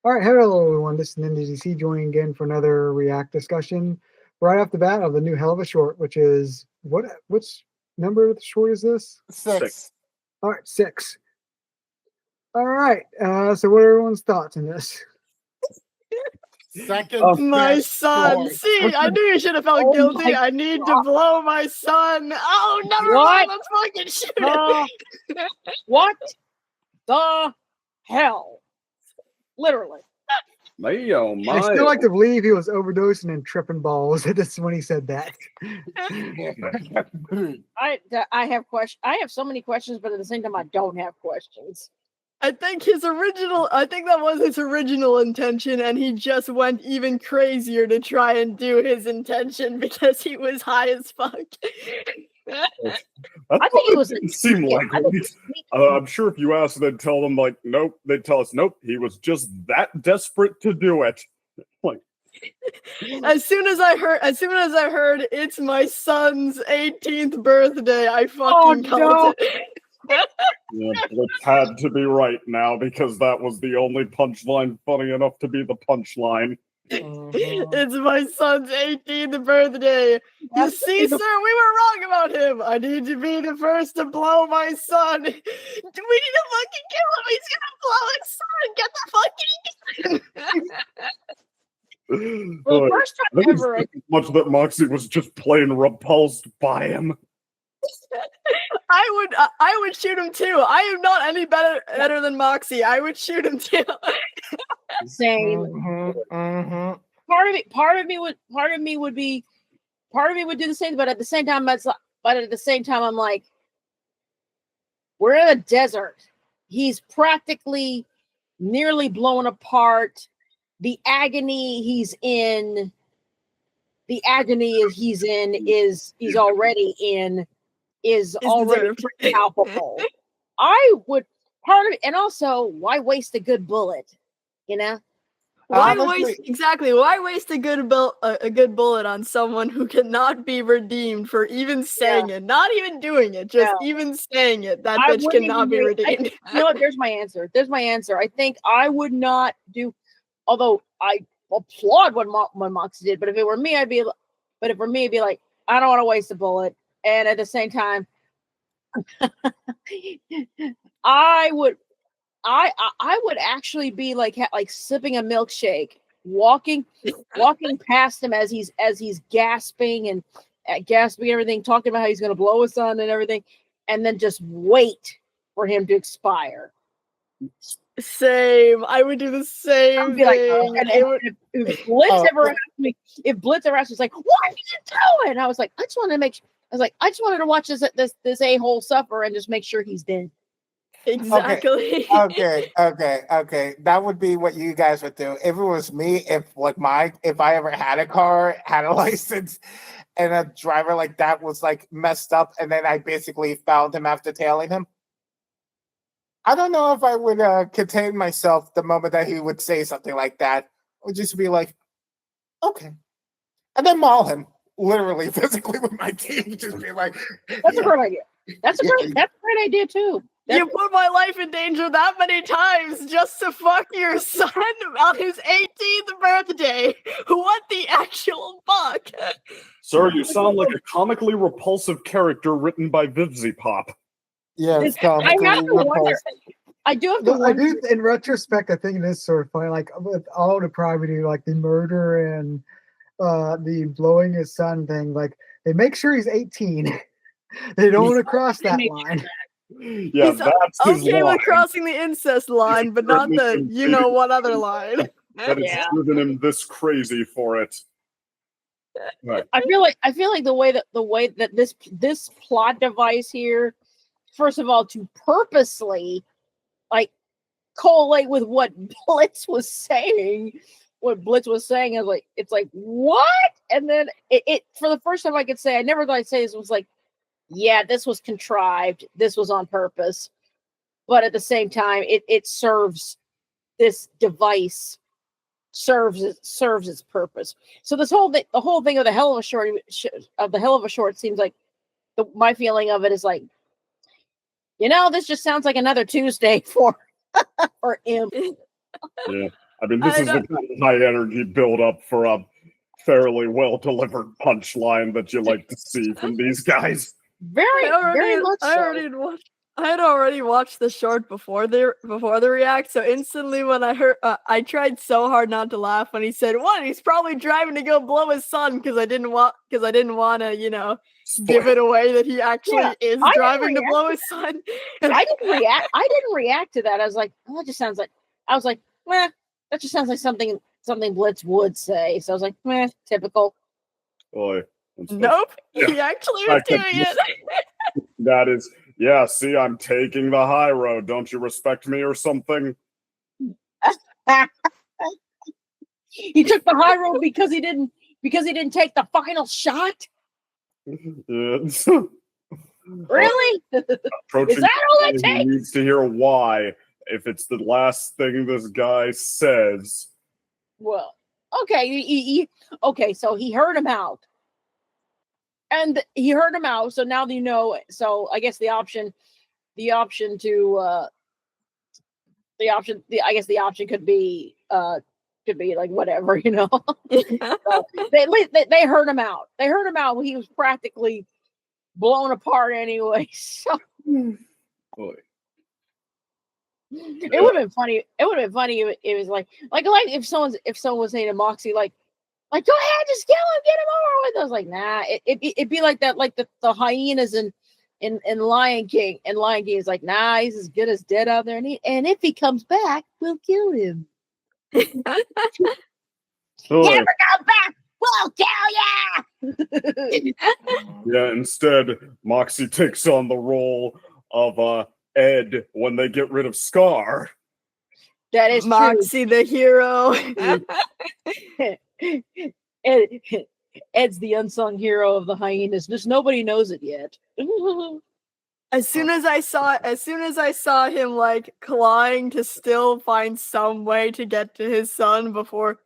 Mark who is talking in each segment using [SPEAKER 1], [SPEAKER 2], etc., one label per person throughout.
[SPEAKER 1] All right, hello everyone. This is NDDC joining again for another React discussion. Right off the bat of the new Hellava short, which is which number of the short is this?
[SPEAKER 2] 6.
[SPEAKER 1] All right, 6. All right. So what are everyone's thoughts on this?
[SPEAKER 2] Second
[SPEAKER 3] My
[SPEAKER 2] best
[SPEAKER 3] son.
[SPEAKER 2] short.
[SPEAKER 3] See, I knew you should have felt
[SPEAKER 4] Oh
[SPEAKER 3] guilty.
[SPEAKER 4] my
[SPEAKER 3] I need to blow my son. Oh, never
[SPEAKER 4] What?
[SPEAKER 3] mind. Let's fucking shoot it.
[SPEAKER 4] What the hell? Literally.
[SPEAKER 5] Me, oh my.
[SPEAKER 1] I still like to believe he was overdosing and tripping balls. That's when he said that.
[SPEAKER 4] I have so many questions, but at the same time, I don't have questions.
[SPEAKER 3] I think that was his original intention, and he just went even crazier to try and do his intention because he was high as fuck.
[SPEAKER 4] I think it was.
[SPEAKER 5] Didn't seem like it. I'm sure if you asked, they'd tell them like, nope. They'd tell us, nope. He was just that desperate to do it. Like,
[SPEAKER 3] as soon as I heard it's my son's 18th birthday, I fucking called it.
[SPEAKER 5] yeah, it had to be right now because that was the only punchline funny enough to be the punchline.
[SPEAKER 3] It's my son's 18th birthday. You see, sir, we were wrong about him. I need to be the first to blow my son. We need to fucking kill him. He's gonna blow his son. Get the fucking.
[SPEAKER 4] Well, first time ever.
[SPEAKER 5] Much that Moxie was just plain repulsed by him.
[SPEAKER 3] I would shoot him too. I am not any better than Moxie. I would shoot him too.
[SPEAKER 4] Same. Part of me would do the same, but at the same time, I'm like, we're in a desert. He's practically nearly blown apart. The agony he's already in is already palpable. I would and also, why waste a good bullet? You know?
[SPEAKER 3] Why waste a good bullet on someone who cannot be redeemed for even saying it, not even doing it, just even saying it? That bitch cannot be redeemed.
[SPEAKER 4] You know what? There's my answer. I think I would not do. Although I applaud what Moxie did, but if it were me, it'd be like, I don't want to waste a bullet, and at the same time, I would actually be like sipping a milkshake, walking past him as he's gasping and everything, talking about how he's going to blow his son and everything, and then just wait for him to expire.
[SPEAKER 3] Same. I would do the same thing.
[SPEAKER 4] If Blitz ever asked me, like, "What are you doing?" I was like, I just wanted to watch this a-hole suffer and just make sure he's dead.
[SPEAKER 3] Exactly.
[SPEAKER 2] Okay. That would be what you guys would do. If it was me, if I ever had a car, had a license, and a driver like that was like messed up, and then I basically found him after tailing him, I don't know if I would contain myself the moment that he would say something like that. I would just be like, okay. And then maul him, literally, physically with my teeth. Just be like,
[SPEAKER 4] that's a great idea. That's a great idea too.
[SPEAKER 3] You put my life in danger that many times just to fuck your son on his 18th birthday. What the actual fuck?
[SPEAKER 5] Sir, you sound like a comically repulsive character written by Vivzy Pop.
[SPEAKER 2] Yeah,
[SPEAKER 4] I have to wonder. I do have to wonder.
[SPEAKER 1] In retrospect, I think it is sort of funny. Like with all the depravity, like the murder and the blowing his son thing, like they make sure he's 18. They don't want to cross that line.
[SPEAKER 5] Yeah, that's his
[SPEAKER 3] okay
[SPEAKER 5] line.
[SPEAKER 3] with crossing the incest line, but not the what other line.
[SPEAKER 5] That it's driven him this crazy for it. Right.
[SPEAKER 4] I feel like the way that this plot device here, first of all, to purposely like collate with what Blitz was saying. What Blitz was saying is like, it's like, what? And then it for the first time I could say, I never thought I'd say this, was like, yeah, this was contrived. This was on purpose. But at the same time, it serves, this device serves its purpose. So the whole thing of the Hellava short seems like my feeling of it is like, this just sounds like another Tuesday for him.
[SPEAKER 5] Yeah. I mean, this is the kind of high energy build up for a fairly well delivered punchline that you like to see from these guys.
[SPEAKER 4] Very much so.
[SPEAKER 3] I had already watched the short before the react, so instantly when I heard, I tried so hard not to laugh when he said, "What? He's probably driving to go blow his son," because I didn't want to, give it away that he actually is driving to blow his son.
[SPEAKER 4] I didn't react to that. I was like, "Oh, that just sounds like." I was like, "Meh, that just sounds like something Blitz would say." So I was like, "Meh, typical."
[SPEAKER 5] Boy,
[SPEAKER 3] nope, he actually was doing it.
[SPEAKER 5] That is, yeah. See, I'm taking the high road. Don't you respect me or something?
[SPEAKER 4] He took the high road because he didn't take the final shot.
[SPEAKER 5] Yes.
[SPEAKER 4] Really? Is that all it takes?
[SPEAKER 5] He needs to hear why. If it's the last thing this guy says.
[SPEAKER 4] Well, okay. Okay, so he heard him out. And he heard him out, so now you know. So I guess the option could be like whatever, So they heard him out. They heard him out when he was practically blown apart anyway. So
[SPEAKER 5] Boy.
[SPEAKER 4] It would have been funny. It would have been funny if it was like if someone was saying to Moxie like go ahead, just kill him, get him over with. I was like, nah. It'd be like that, like the hyenas in Lion King. And Lion King is like, nah, he's as good as dead out there. And if he comes back, we'll kill him. Never come back. We'll kill ya.
[SPEAKER 5] Yeah. Instead, Moxie takes on the role of Ed when they get rid of Scar.
[SPEAKER 4] That is
[SPEAKER 3] Moxie,
[SPEAKER 4] true.
[SPEAKER 3] the hero.
[SPEAKER 4] Ed's the unsung hero of the hyenas. Just nobody knows it yet.
[SPEAKER 3] As soon as I saw him like clawing to still find some way to get to his son before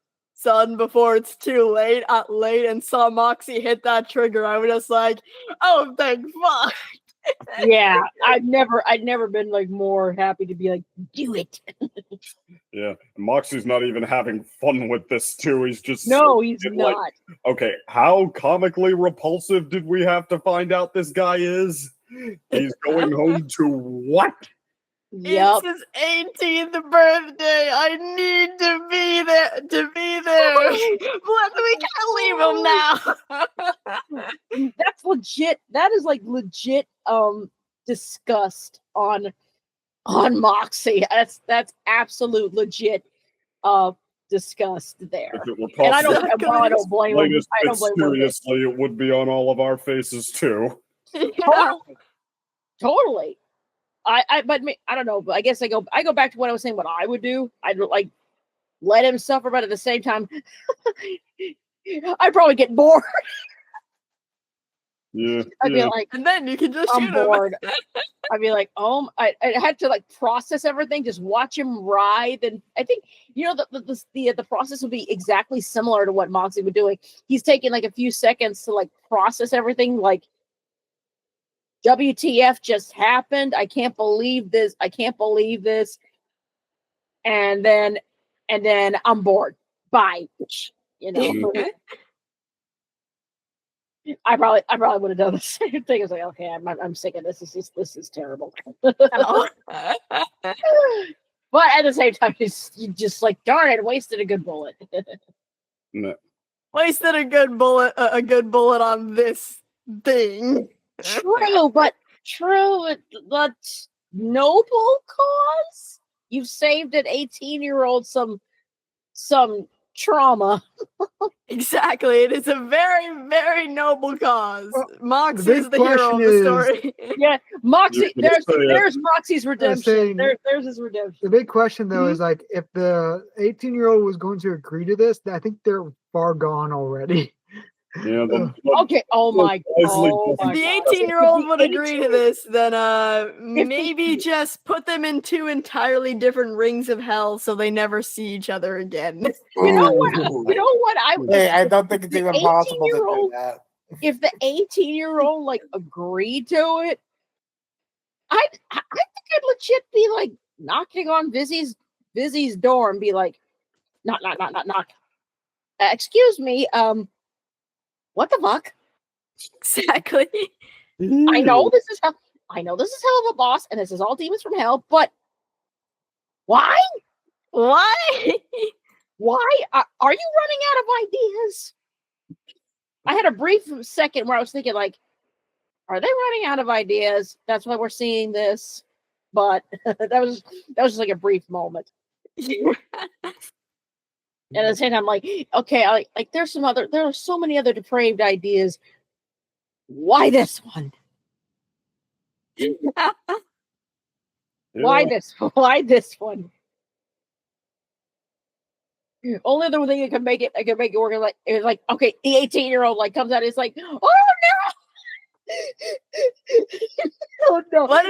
[SPEAKER 3] it's too late, and saw Moxie hit that trigger, I was just like, oh, thank fuck.
[SPEAKER 4] Yeah, I'd never been like more happy to be like, do it.
[SPEAKER 5] Yeah, Moxie's not even having fun with this too. He's just
[SPEAKER 4] he's not.
[SPEAKER 5] Like, okay, how comically repulsive did we have to find out this guy is? He's going home to what?
[SPEAKER 4] Yep.
[SPEAKER 3] It's his 18th birthday. I need to be there. We can't leave him now.
[SPEAKER 4] That's legit. That is like legit disgust on Moxie. That's absolute legit disgust there. And I don't blame him. I don't blame him.
[SPEAKER 5] Seriously, it would be on all of our faces too.
[SPEAKER 4] Totally. But I don't know. But I guess I go back to what I was saying. What I would do, I'd like let him suffer, but at the same time, I'd probably get bored.
[SPEAKER 5] Yeah,
[SPEAKER 4] I'd be like,
[SPEAKER 3] and then you can just
[SPEAKER 4] I'm bored. I'd be like, I had to like process everything, just watch him writhe, and I think the process would be exactly similar to what Moxie would do. Like, he's taking like a few seconds to like process everything, like. WTF just happened. I can't believe this. And then I'm bored. Bye. I probably would have done the same thing. I was like, okay, I'm sick of this. This is terrible. But at the same time, you just like, darn it, wasted a good bullet.
[SPEAKER 5] No.
[SPEAKER 3] Wasted a good bullet on this thing.
[SPEAKER 4] True, but noble cause. You've saved an 18-year-old some trauma.
[SPEAKER 3] Exactly, it is a very, very noble cause.
[SPEAKER 1] Well,
[SPEAKER 3] Moxie is the hero of the story.
[SPEAKER 4] Yeah, Moxie. There's Moxie's redemption. There's his redemption.
[SPEAKER 1] The big question though is like, if the 18-year-old was going to agree to this, I think they're far gone already.
[SPEAKER 5] Yeah.
[SPEAKER 4] Okay. Oh my God.
[SPEAKER 3] If the 18-year-old would agree to this, then maybe just put them in two entirely different rings of hell so they never see each other again.
[SPEAKER 4] You know what?
[SPEAKER 2] I don't think it's even possible to do that.
[SPEAKER 4] If the 18-year-old like agreed to it, I think I'd legit be like knocking on Vizzy's door and be like, knock. Excuse me. What the fuck?
[SPEAKER 3] Exactly.
[SPEAKER 4] I know this is Hell of a Boss, and this is all demons from hell, but why?
[SPEAKER 3] Why?
[SPEAKER 4] Why are you running out of ideas? I had a brief second where I was thinking, like, are they running out of ideas? That's why we're seeing this. But that was just like a brief moment. And at the same time, I'm like, okay, there are so many other depraved ideas. Why this one? Why this one? Only other thing that can make it work is like okay, the 18-year-old like comes out, it's like, oh no. Oh no!
[SPEAKER 3] What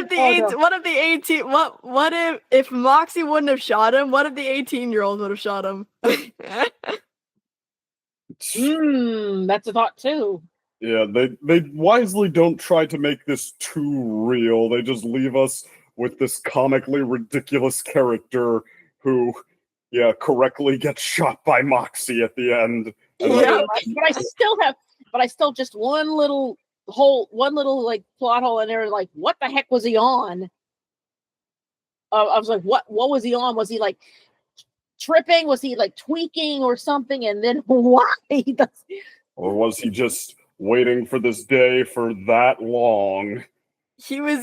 [SPEAKER 3] if Moxie wouldn't have shot him? What if the 18-year-old would have shot him?
[SPEAKER 4] That's a thought too.
[SPEAKER 5] Yeah, they wisely don't try to make this too real. They just leave us with this comically ridiculous character who, correctly gets shot by Moxie at the end.
[SPEAKER 3] Yeah.
[SPEAKER 4] But I still just one little like plot hole in there. Like, what the heck was he on? I was like, what was he on? Was he like tripping? Was he like tweaking or something? And then why?
[SPEAKER 5] Or was he just waiting for this day for that long?
[SPEAKER 3] He's either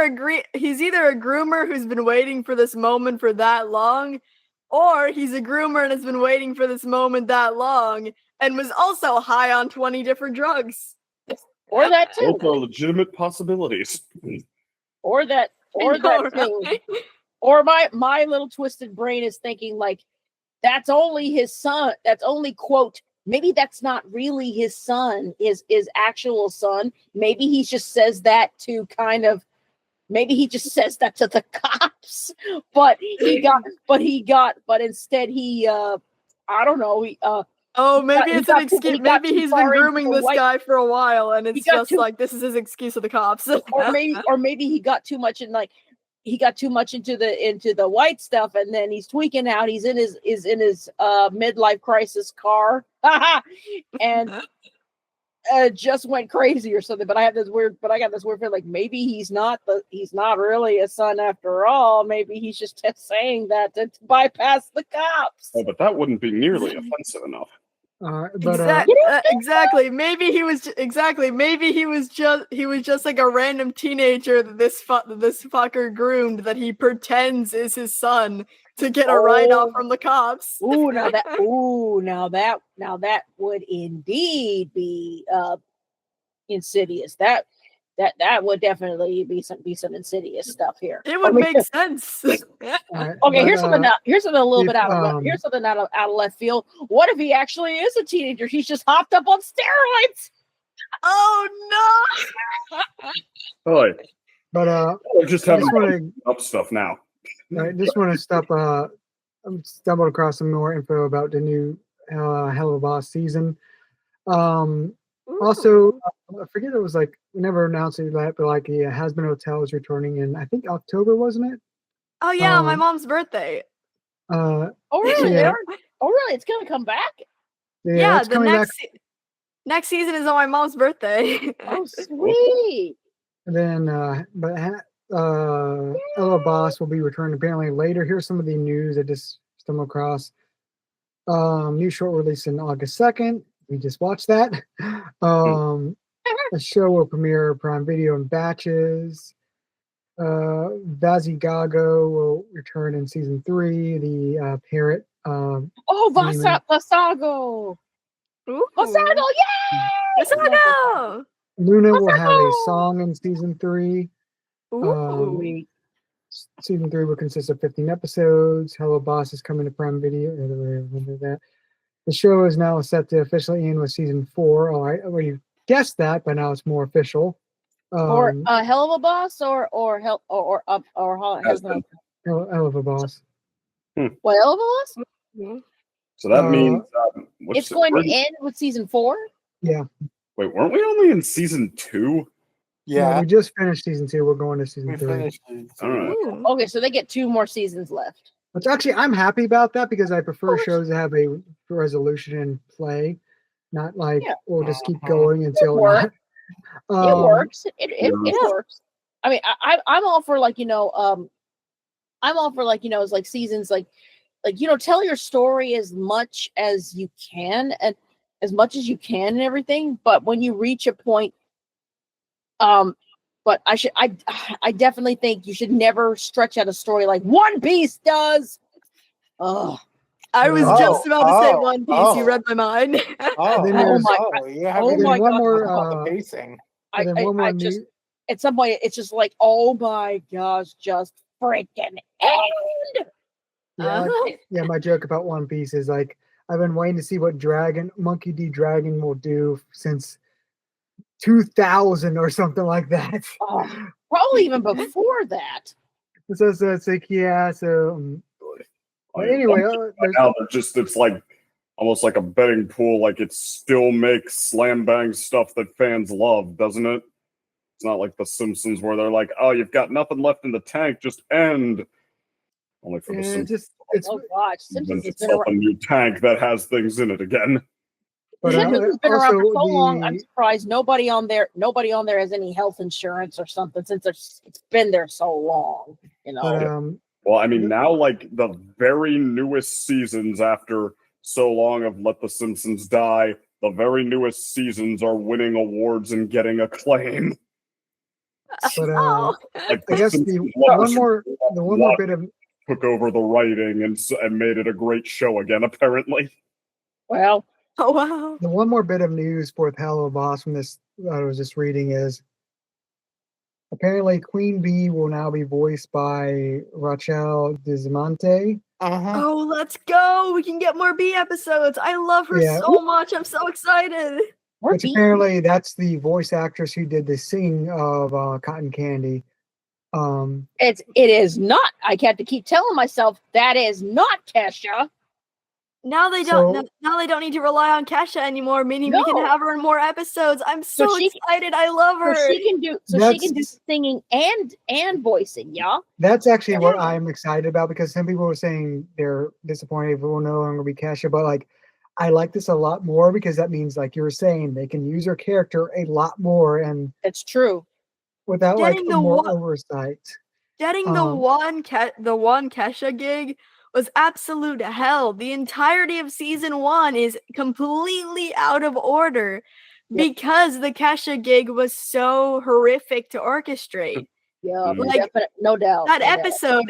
[SPEAKER 3] a groomer who's been waiting for this moment for that long, or he's a groomer and has been waiting for this moment that long and was also high on 20 different drugs.
[SPEAKER 4] Or that too.
[SPEAKER 5] Both are legitimate possibilities.
[SPEAKER 4] Or that too. Or my little twisted brain is thinking like, that's only his son. That's only, quote, maybe that's not really his son, his actual son. Maybe he just says that to maybe he just says that to the cops. But instead he I don't know,
[SPEAKER 3] maybe it's an excuse. Maybe he's been grooming this guy for a while, and it's just like this is his excuse to the cops.
[SPEAKER 4] or maybe he got too much into the white stuff, and then he's tweaking out. He's in his midlife crisis car, and just went crazy or something. But I got this weird feeling like maybe he's not really a son after all. Maybe he's just saying that to bypass the cops.
[SPEAKER 5] Oh, but that wouldn't be nearly offensive enough.
[SPEAKER 3] Exactly. Maybe he was just like a random teenager that this fucker groomed that he pretends is his son to get a write-off from the cops.
[SPEAKER 4] Now that would indeed be insidious. That would definitely be some insidious stuff here.
[SPEAKER 3] It would make sense.
[SPEAKER 4] Okay, here's something out of left field. What if he actually is a teenager? He's just hopped up on steroids.
[SPEAKER 3] Oh no!
[SPEAKER 5] Boy,
[SPEAKER 1] but
[SPEAKER 5] we're just having up stuff now.
[SPEAKER 1] I just want to stumbled across some more info about the new Hellava Boss season. Also, I forget it was like we never announced it yet, but like the Has Been Hotel is returning in I think October, wasn't it?
[SPEAKER 3] Oh yeah, my mom's birthday.
[SPEAKER 4] Oh really?
[SPEAKER 1] Yeah.
[SPEAKER 4] Oh really? It's gonna come back?
[SPEAKER 3] Yeah, the next season is on my mom's birthday.
[SPEAKER 4] Oh sweet.
[SPEAKER 1] And then, Hellava Boss will be returning apparently later. Here's some of the news I just stumbled across. New short release in August 2nd. We just watched that. The show will premiere Prime Video in batches. Vazigago will return in season 3. The parrot.
[SPEAKER 4] Vasago! Vasago, yay!
[SPEAKER 3] Vasago!
[SPEAKER 1] Luna will have a song in season 3. Season 3 will consist of 15 episodes. Hello Boss is coming to Prime Video. The show is now set to officially end with season 4. All right, well, you guessed that, but now it's more official.
[SPEAKER 4] Or Hellava Boss or
[SPEAKER 1] Hellava Boss.
[SPEAKER 4] What, Hellava Boss?
[SPEAKER 5] So that means
[SPEAKER 4] it's going to end with season 4.
[SPEAKER 1] Yeah.
[SPEAKER 5] Wait, weren't we only in season 2?
[SPEAKER 2] Yeah,
[SPEAKER 1] no, we just finished season 2. We're going to season 3.
[SPEAKER 5] All right.
[SPEAKER 4] Okay, so they get 2 more seasons left.
[SPEAKER 1] Which actually, I'm happy about that because I prefer shows that have a resolution in play, not like we'll just keep going until
[SPEAKER 4] It works. It
[SPEAKER 5] Yeah.
[SPEAKER 4] works. I mean, I'm all for like I'm all for like it's like seasons like tell your story as much as you can and as much as you can and everything. But when you reach a point, but I definitely think you should never stretch out a story like One Piece does. Oh,
[SPEAKER 3] I was just about to say One Piece. You read my mind.
[SPEAKER 2] You haven't
[SPEAKER 4] my God.
[SPEAKER 2] about the pacing.
[SPEAKER 4] At some point it's just like, oh my gosh, just freaking end.
[SPEAKER 1] Yeah, my joke about One Piece is like I've been waiting to see what Monkey D. Dragon will do since 2000 or something like that.
[SPEAKER 4] Probably even before that.
[SPEAKER 1] So it's like but anyway,
[SPEAKER 5] now it's like almost like a betting pool. Like it still makes slam bang stuff that fans love, doesn't it? It's not like The Simpsons where they're like, "Oh, you've got nothing left in the tank, just end." Only for The Simpsons.
[SPEAKER 4] Oh gosh, Simpsons has been
[SPEAKER 5] a new tank that has things in it again.
[SPEAKER 4] But Simpsons has been around for so long. I'm surprised nobody on there has any health insurance or something since it's been there so long.
[SPEAKER 5] Well, I mean, now like the very newest seasons after so long of Let the Simpsons Die, the very newest seasons are winning awards and getting acclaim.
[SPEAKER 1] But I guess the one more bit of
[SPEAKER 5] took over the writing and made it a great show again, apparently.
[SPEAKER 4] Well,
[SPEAKER 3] oh wow.
[SPEAKER 1] The one more bit of news for Helluva Boss from this I was just reading is apparently Queen Bee will now be voiced by Rachel Diamante.
[SPEAKER 3] Oh, let's go! We can get more Bee episodes. I love her so much. I'm so excited.
[SPEAKER 1] Which apparently that's the voice actress who did the singing of Cotton Candy.
[SPEAKER 4] It is not. I had to keep telling myself that is not Kesha.
[SPEAKER 3] Now they don't. Now they don't need to rely on Kesha anymore. Meaning we can have her in more episodes. I'm so excited. I love her.
[SPEAKER 4] She can do singing and voicing. Yeah.
[SPEAKER 1] That's actually what I'm excited about because some people were saying they're disappointed if it will no longer be Kesha, but like I like this a lot more because that means like you were saying they can use her character a lot more and
[SPEAKER 4] it's true
[SPEAKER 1] without more oversight.
[SPEAKER 3] Getting the one Kesha gig was absolute hell. The entirety of season 1 is completely out of order because the Kesha gig was so horrific to orchestrate.
[SPEAKER 4] Yeah, no doubt.
[SPEAKER 3] That episode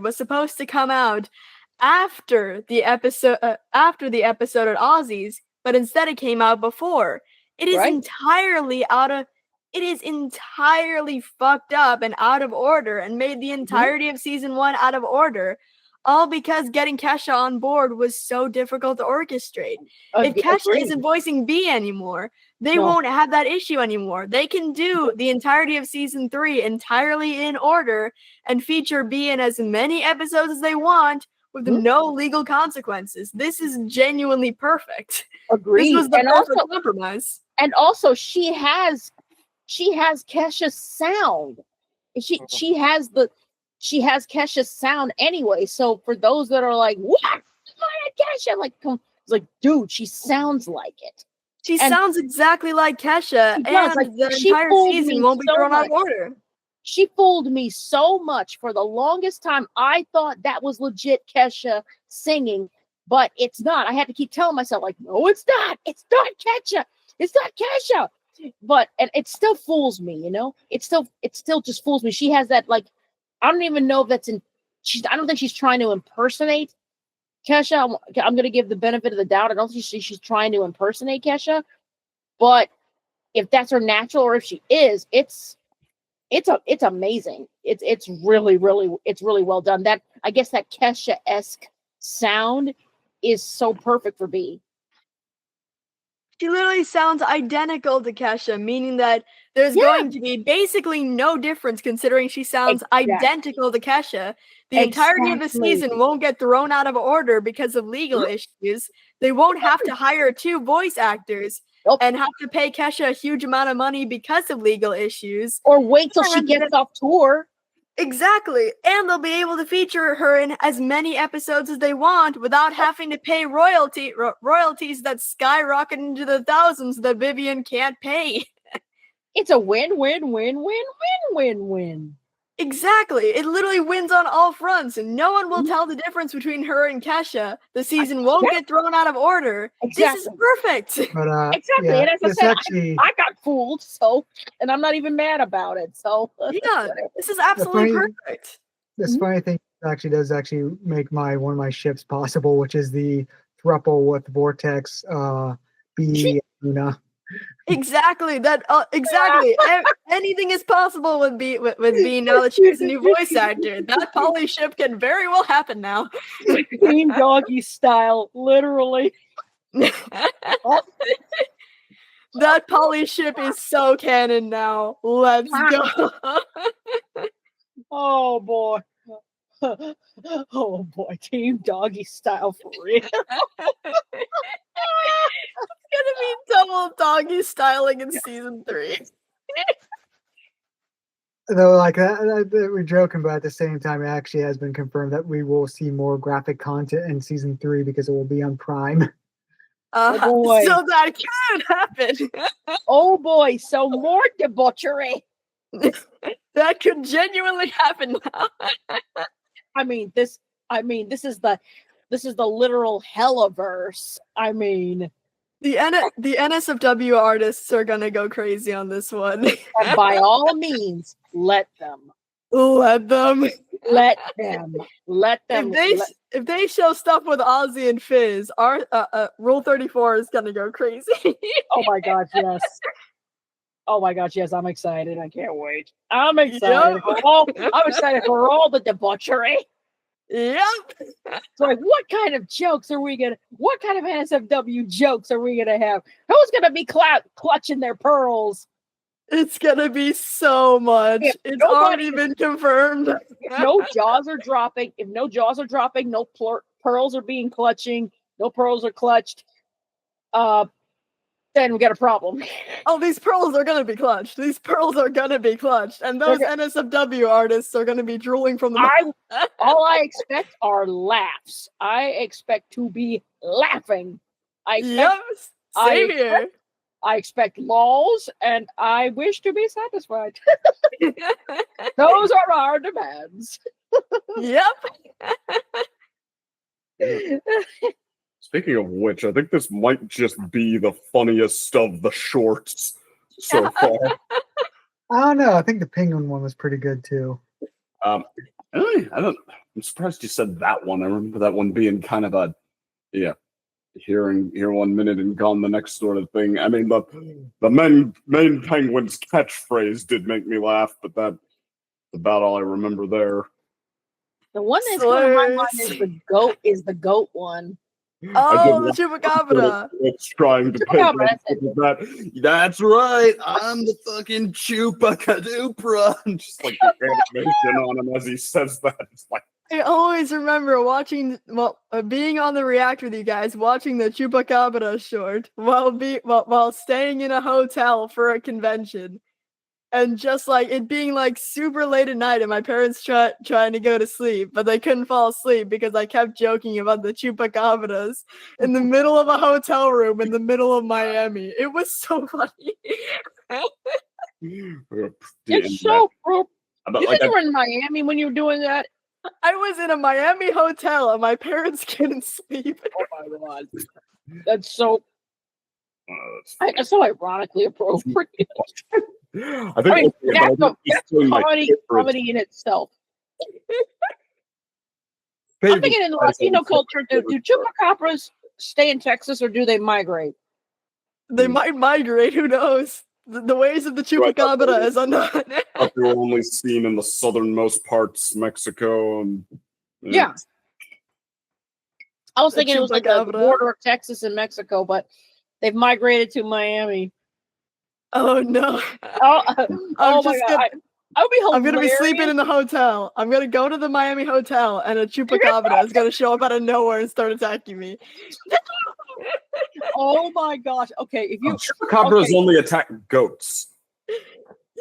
[SPEAKER 3] was supposed to come out after the episode at Aussies, but instead it came out before. It is entirely fucked up and out of order and made the entirety of season 1 out of order, all because getting Kesha on board was so difficult to orchestrate. If Kesha isn't voicing Bee anymore, they won't have that issue anymore. They can do the entirety of season 3 entirely in order and feature Bee in as many episodes as they want with no legal consequences. This is genuinely perfect.
[SPEAKER 4] Agreed.
[SPEAKER 3] This was the perfect compromise.
[SPEAKER 4] And also she has Kesha's sound. She has Kesha's sound anyway. So for those that are like, what? Kesha, it's like, dude, she sounds like it.
[SPEAKER 3] She sounds exactly like Kesha, and the entire season won't be thrown out of order.
[SPEAKER 4] She fooled me so much for the longest time. I thought that was legit Kesha singing, but it's not. I had to keep telling myself, like, no, it's not. It's not Kesha. It's not Kesha. But and it still fools me, It still just fools me. She has that I don't even know if that's I don't think she's trying to impersonate Kesha. I'm going to give the benefit of the doubt. I don't think she's trying to impersonate Kesha. But if that's her natural, or if she is, it's amazing. It's really well done. That I guess that Kesha-esque sound is so perfect for Bee.
[SPEAKER 3] She literally sounds identical to Kesha, meaning that there's going to be basically no difference considering she sounds identical to Kesha. The entirety of the season won't get thrown out of order because of legal issues. They won't have to hire 2 voice actors and have to pay Kesha a huge amount of money because of legal issues.
[SPEAKER 4] Or wait till she gets off tour.
[SPEAKER 3] Exactly. And they'll be able to feature her in as many episodes as they want without having to pay royalties that skyrocket into the thousands that Vivian can't pay.
[SPEAKER 4] It's a win-win-win-win-win-win-win.
[SPEAKER 3] Exactly. It literally wins on all fronts, and no one will tell the difference between her and Kesha. The season won't get thrown out of order. This is perfect.
[SPEAKER 1] But
[SPEAKER 4] exactly.
[SPEAKER 1] yeah,
[SPEAKER 4] and as I said,
[SPEAKER 1] actually,
[SPEAKER 4] I got fooled, and I'm not even mad about it. So
[SPEAKER 3] yeah, this is absolutely perfect.
[SPEAKER 1] This funny thing does make one of my ships possible, which is the thruple with Vortex, B, Luna.
[SPEAKER 3] Exactly. Exactly. Anything is possible with B now that she has a new voice actor. That poly ship can very well happen now.
[SPEAKER 4] Team Doggy style, literally.
[SPEAKER 3] That poly ship is so canon now. Let's go.
[SPEAKER 4] Oh boy. Oh boy, Team Doggy style for real.
[SPEAKER 3] It's gonna be double doggy styling in season 3.
[SPEAKER 1] Though, like we're joking, but at the same time, it actually has been confirmed that we will see more graphic content in season 3 because it will be on Prime.
[SPEAKER 4] Oh boy.
[SPEAKER 3] So that could happen.
[SPEAKER 4] Oh boy, so more debauchery.
[SPEAKER 3] That could genuinely happen now.
[SPEAKER 4] This is the literal Hellaverse.
[SPEAKER 3] The NSFW artists are gonna go crazy on this one.
[SPEAKER 4] And by all means, let them.
[SPEAKER 3] Let them. If they show stuff with Ozzy and Fizz, our Rule 34 is gonna go crazy.
[SPEAKER 4] Oh my gosh, yes. Oh my gosh, yes, I'm excited. I can't wait. I'm excited for all the debauchery.
[SPEAKER 3] Yep.
[SPEAKER 4] So like, what kind of NSFW jokes are we gonna have? Who's gonna be clutching their pearls?
[SPEAKER 3] It's gonna be so much. It's already been confirmed.
[SPEAKER 4] If no jaws are dropping, no pearls are being clutching, no pearls are clutched, then we got a problem.
[SPEAKER 3] Oh, these pearls are gonna be clutched. And those NSFW artists are gonna be drooling from the
[SPEAKER 4] all I expect are laughs. I expect to be laughing.
[SPEAKER 3] Same here.
[SPEAKER 4] I expect lols, and I wish to be satisfied. Those are our demands.
[SPEAKER 3] Yep.
[SPEAKER 5] Speaking of which, I think this might just be the funniest of the shorts so far.
[SPEAKER 1] I don't know. I think the penguin one was pretty good too.
[SPEAKER 5] I'm surprised you said that one. I remember that one being kind of a, here 1 minute and gone the next sort of thing. I mean, the main penguin's catchphrase did make me laugh, but that's about all I remember there.
[SPEAKER 4] The one that's going to my mind is the goat one.
[SPEAKER 3] Oh, the Chupacabra.
[SPEAKER 5] It's trying to pay that. That's right. I'm the fucking Chupacabra. Just like the animation on him as he says that. It's like,
[SPEAKER 3] I always remember being on the React with you guys, watching the Chupacabra short while staying in a hotel for a convention, and just like it being like super late at night, and my parents trying to go to sleep, but they couldn't fall asleep because I kept joking about the Chupacabras in the middle of a hotel room in the middle of Miami. It was so funny.
[SPEAKER 4] It's so cool. You were in Miami when you were doing that.
[SPEAKER 3] I was in a Miami hotel and my parents couldn't sleep.
[SPEAKER 4] Oh my god. That's so ironically appropriate.
[SPEAKER 5] that's
[SPEAKER 4] comedy in itself. I'm thinking in the Latino culture, do chupacabras stay in Texas or do they migrate?
[SPEAKER 3] They might migrate, who knows? The ways of the Chupacabra is unknown.
[SPEAKER 5] They were only seen in the southernmost parts, Mexico. And,
[SPEAKER 4] yeah. I was thinking it was like the border of Texas and Mexico, but they've migrated to Miami.
[SPEAKER 3] Oh no!
[SPEAKER 4] Oh my god!
[SPEAKER 3] I'm gonna be sleeping in the hotel. I'm gonna go to the Miami hotel, and a Chupacabra is gonna show up out of nowhere and start attacking me.
[SPEAKER 4] Oh my gosh! Okay, if you
[SPEAKER 5] Chupacabras only attack goats.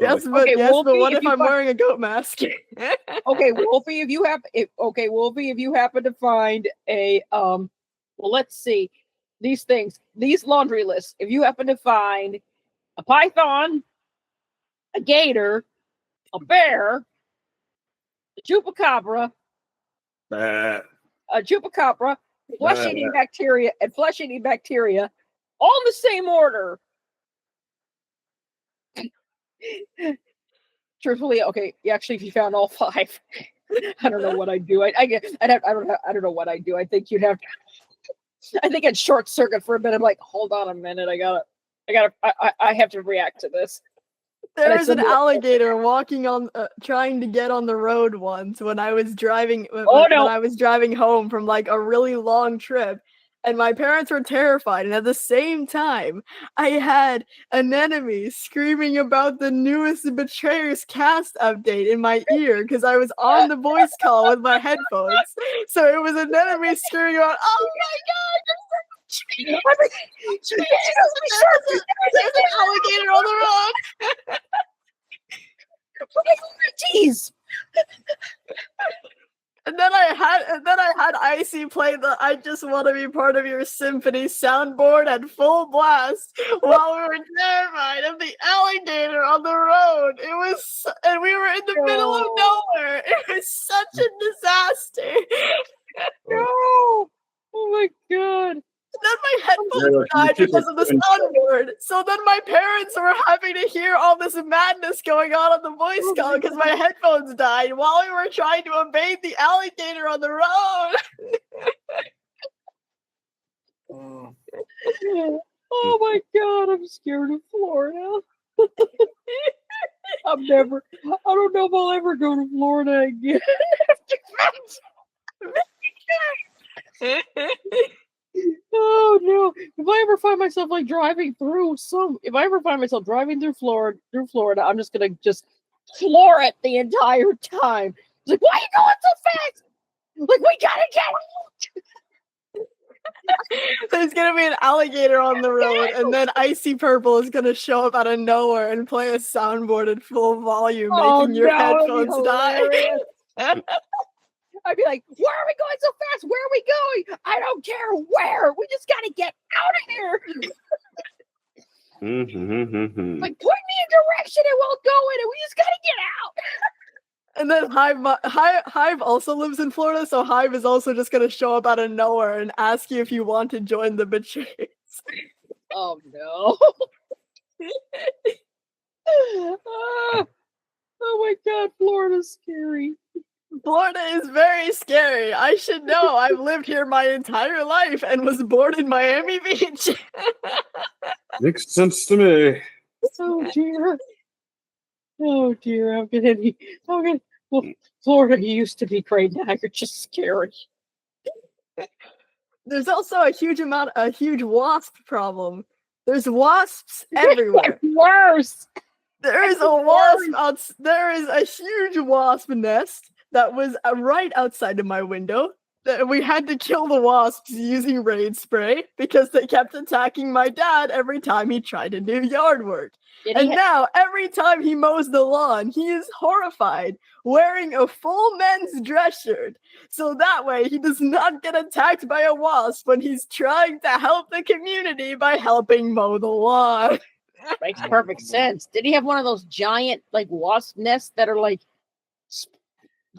[SPEAKER 3] Yes, but
[SPEAKER 4] Okay,
[SPEAKER 3] yes,
[SPEAKER 4] Wolfie,
[SPEAKER 3] but what
[SPEAKER 4] if
[SPEAKER 3] if
[SPEAKER 4] you
[SPEAKER 3] I'm
[SPEAKER 4] find-
[SPEAKER 3] wearing a goat mask?
[SPEAKER 4] Okay, Wolfie, if you happen to find a well, let's see these things, these laundry lists. If you happen to find a python, a gator, a bear, a chupacabra,
[SPEAKER 5] Bah.
[SPEAKER 4] flesh-eating bacteria, and flesh-eating bacteria, all in the same order. Truthfully, okay, actually, if you found all 5, I don't know what I'd do. I don't know what I'd do. I think you'd have. I think I'd short circuit for a minute. I'm like, hold on a minute. I have to react to this.
[SPEAKER 3] There was an alligator walking on, trying to get on the road once when I was driving. When I was driving home from like a really long trip, and my parents were terrified. And at the same time, I had an enemy screaming about the newest Betrayers cast update in my ear because I was on the voice call with my headphones. So it was an enemy screaming about, "Oh my god, there's an alligator on the road!"
[SPEAKER 4] Jeez.
[SPEAKER 3] And then I had Icy play the "I Just Want to Be Part of Your Symphony" soundboard at full blast while we were terrified of the alligator on the road. And we were in the middle of nowhere. It was such a disaster.
[SPEAKER 4] No. Oh my god.
[SPEAKER 3] Then my headphones died because of the soundboard. So then my parents were having to hear all this madness going on the voice call because my headphones died while we were trying to evade the alligator on the road.
[SPEAKER 4] Oh my god, I'm scared of Florida. I don't know if I'll ever go to Florida again. Oh no! If I ever find myself like driving through Florida, I'm just gonna floor it the entire time. It's like, why are you going so fast? Like, we gotta get out.
[SPEAKER 3] There's gonna be an alligator on the road, and then Icy Purple is gonna show up out of nowhere and play a soundboard at full volume, making your headphones die.
[SPEAKER 4] I'd be like, where are we going so fast? Where are we going? I don't care where. We just got to get out of here. Like, point me in direction and we'll go in, and we just got to get out.
[SPEAKER 3] And then Hive also lives in Florida, so Hive is also just going to show up out of nowhere and ask you if you want to join the Betrayers.
[SPEAKER 4] Oh, no. Oh, my God. Florida's scary.
[SPEAKER 3] Florida is very scary. I should know. I've lived here my entire life and was born in Miami Beach.
[SPEAKER 5] Makes sense to me.
[SPEAKER 4] Oh dear. Oh dear. Well, Florida used to be great. Now you're just scary.
[SPEAKER 3] There's also a huge wasp problem. There's wasps everywhere.
[SPEAKER 4] Worse.
[SPEAKER 3] There is a huge wasp nest that was right outside of my window. We had to kill the wasps using raid spray because they kept attacking my dad every time he tried to do yard work. Now, every time he mows the lawn, he is horrified, wearing a full men's dress shirt. So that way, he does not get attacked by a wasp when he's trying to help the community by helping mow the lawn.
[SPEAKER 4] Makes perfect sense. Did he have one of those giant, like, wasp nests that are, like...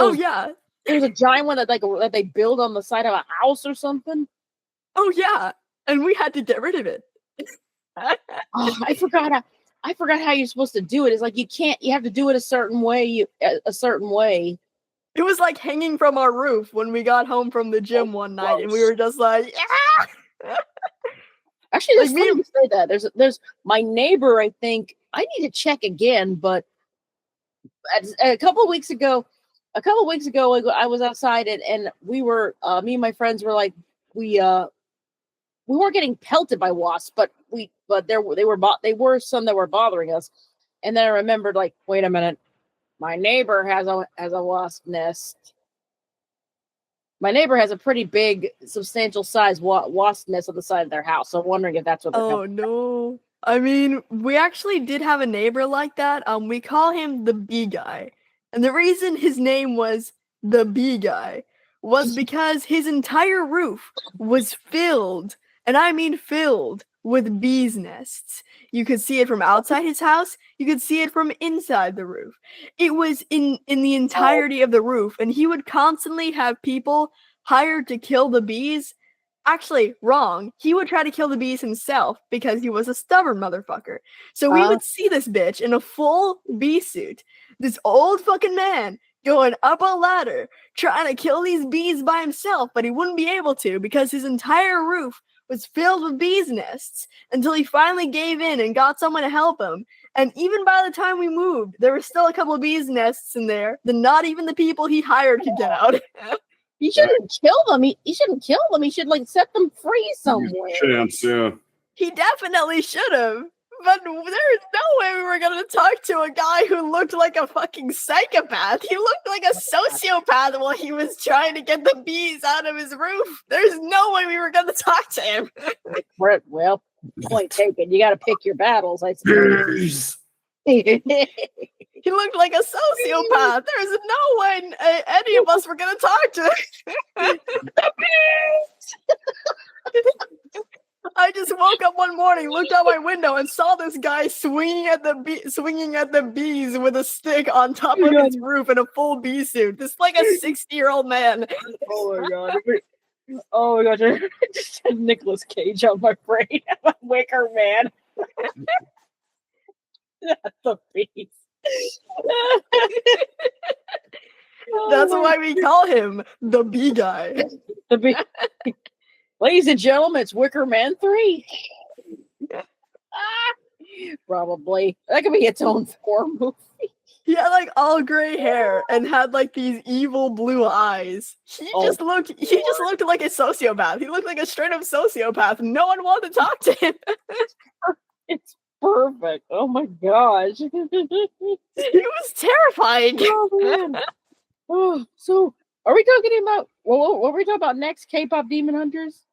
[SPEAKER 3] Oh, yeah.
[SPEAKER 4] There's a giant one that they build on the side of a house or something.
[SPEAKER 3] Oh, yeah. And we had to get rid of it.
[SPEAKER 4] I forgot how you're supposed to do it. It's like you have to do it a certain way.
[SPEAKER 3] It was like hanging from our roof when we got home from the gym one night, and we were just like, yeah!
[SPEAKER 4] Actually, that's funny you say that. There's my neighbor, I think, I need to check again, but a couple of weeks ago, I was outside and we were, me and my friends were like, we weren't getting pelted by wasps, but they were some that were bothering us. And then I remembered, like, wait a minute, my neighbor has a wasp nest. My neighbor has a pretty big, substantial size wasp nest on the side of their house. So I'm wondering if that's what they're
[SPEAKER 3] no. I mean, we actually did have a neighbor like that. We call him the bee guy. And the reason his name was the bee guy was because his entire roof was filled, and I mean filled, with bees' nests. You could see it from outside his house, you could see it from inside the roof. It was in the entirety of the roof, and he would constantly have people hired to kill the bees. Actually, wrong. He would try to kill the bees himself because he was a stubborn motherfucker. So we would see this bitch in a full bee suit, this old fucking man going up a ladder trying to kill these bees by himself, but he wouldn't be able to because his entire roof was filled with bees' nests until he finally gave in and got someone to help him. And even by the time we moved, there were still a couple of bees' nests in there that not even the people he hired could get out.
[SPEAKER 4] You shouldn't kill them. He shouldn't kill them. He should like set them free somewhere.
[SPEAKER 5] Chance, yeah.
[SPEAKER 3] He definitely should have. But there's no way we were gonna talk to a guy who looked like a fucking psychopath. He looked like a sociopath while he was trying to get the bees out of his roof. There's no way we were gonna talk to him.
[SPEAKER 4] Well, point taken. You got to pick your battles, I suppose.
[SPEAKER 3] He looked like a sociopath. There's no way any of us were gonna talk to him. I just woke up one morning, looked out my window, and saw this guy swinging at the bees with a stick on top of his roof in a full bee suit. This like a 60-year-old man.
[SPEAKER 4] Oh my god! Oh my gosh! I just had Nicolas Cage on my brain. I'm a Wicker Man. Not the bees.
[SPEAKER 3] That's why we call him the bee guy.
[SPEAKER 4] The bee. Ladies and gentlemen, it's Wicker Man 3. Probably. That could be its own 4 movie.
[SPEAKER 3] He had like all gray hair and had like these evil blue eyes. He just looked like a sociopath. He looked like a straight up sociopath. No one wanted to talk to him.
[SPEAKER 4] It's perfect. Oh my gosh.
[SPEAKER 3] He was terrifying.
[SPEAKER 4] Oh man. Oh, so are we talking about what were we talking about next? K-pop Demon Hunters?